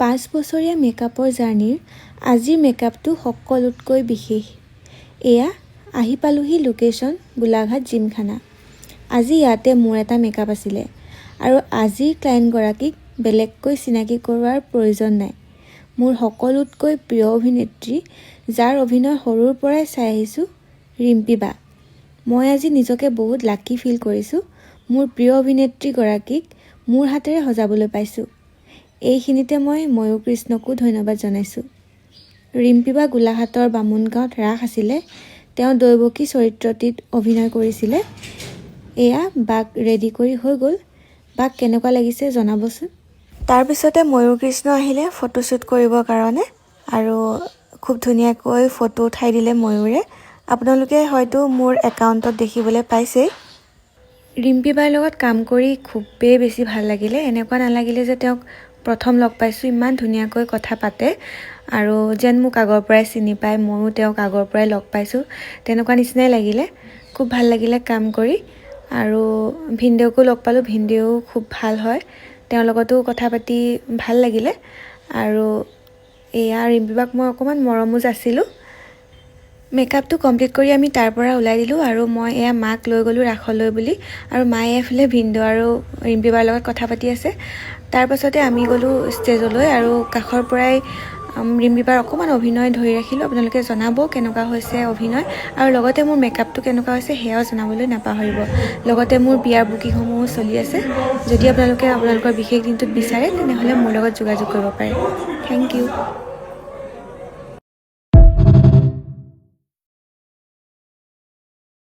5 বছৰীয়া মেকআপৰ জাৰ্নিৰ আজিৰ মেকআপটো সকলোতকৈ বিশেষ। এয়া আহি পালোহি লোকেশ্যন গোলাঘাট জিমখানা। আজি ইয়াতে মোৰ এটা মেকআপ আছিলে আৰু আজিৰ ক্লায়েণ্টগৰাকীক বেলেগকৈ চিনাকি কৰোৱাৰ প্ৰয়োজন নাই। মোৰ সকলোতকৈ প্ৰিয় অভিনেত্ৰী, যাৰ অভিনয় সৰুৰ পৰাই চাই আহিছোঁ, ৰিম্পী বা। মই আজি নিজকে বহুত লাকি ফিল কৰিছোঁ। মোৰ প্ৰিয় অভিনেত্ৰীগৰাকীক মোৰ হাতেৰে সজাবলৈ পাইছোঁ। এইখিনিতে মই ময়ূৰ কৃষ্ণকো ধন্যবাদ জনাইছোঁ। ৰিম্পী বা গোলাঘাটৰ বামুণগাঁৱত ৰাস আছিলে। তেওঁ দৈৱকী চৰিত্ৰটিত অভিনয় কৰিছিলে। এয়া বাক ৰেডি কৰি হৈ গ'ল। বাক কেনেকুৱা লাগিছে জনাবচোন। তাৰপিছতে ময়ূৰ কৃষ্ণ আহিলে ফটোশ্বুট কৰিবৰ কাৰণে আৰু খুব ধুনীয়াকৈ ফটো উঠাই দিলে ময়ূৰে। আপোনালোকে হয়তো মোৰ একাউণ্টত দেখিবলৈ পাইছেই। ৰিম্পী বাৰ লগত কাম কৰি খুবেই বেছি ভাল লাগিলে। এনেকুৱা নালাগিলে যে তেওঁক প্ৰথম লগ পাইছোঁ। ইমান ধুনীয়াকৈ কথা পাতে আৰু যেন মোক আগৰ পৰাই চিনি পায়, ময়ো তেওঁক আগৰ পৰাই লগ পাইছোঁ, তেনেকুৱা নিচিনাই লাগিলে। খুব ভাল লাগিলে কাম কৰি। আৰু ভিনদেউকো লগ পালোঁ। ভিনদেউ খুব ভাল হয়, তেওঁৰ লগতো কথা পাতি ভাল লাগিলে। আৰু এয়া ৰিম্পী বাক মই অকণমান মৰমো যাচিলোঁ। মেকআপটো কমপ্লিট কৰি আমি তাৰ পৰা ওলাই দিলোঁ আৰু মই এয়া মাক লৈ গ'লোঁ ৰাসলৈ বুলি। আৰু মায়ে এফালে ভিনদেউ আৰু ৰিম্পী বাৰ লগত কথা পাতি আছে। তাৰ পাছতে আমি গ'লোঁ ষ্টেজলৈ আৰু কাষৰ পৰাই ৰিম্পী বাৰ অকণমান অভিনয় ধৰি ৰাখিলোঁ। আপোনালোকে জনাব কেনেকুৱা হৈছে অভিনয়, আৰু লগতে মোৰ মেকআপটো কেনেকুৱা হৈছে সেয়াও জনাবলৈ নাপাহৰিব। লগতে মোৰ বিয়াৰ বুকিংসমূহো চলি আছে। যদি আপোনালোকে আপোনালোকৰ বিশেষ দিনটোত বিচাৰে তেনেহ'লে মোৰ লগত যোগাযোগ কৰিব পাৰে। Thank U.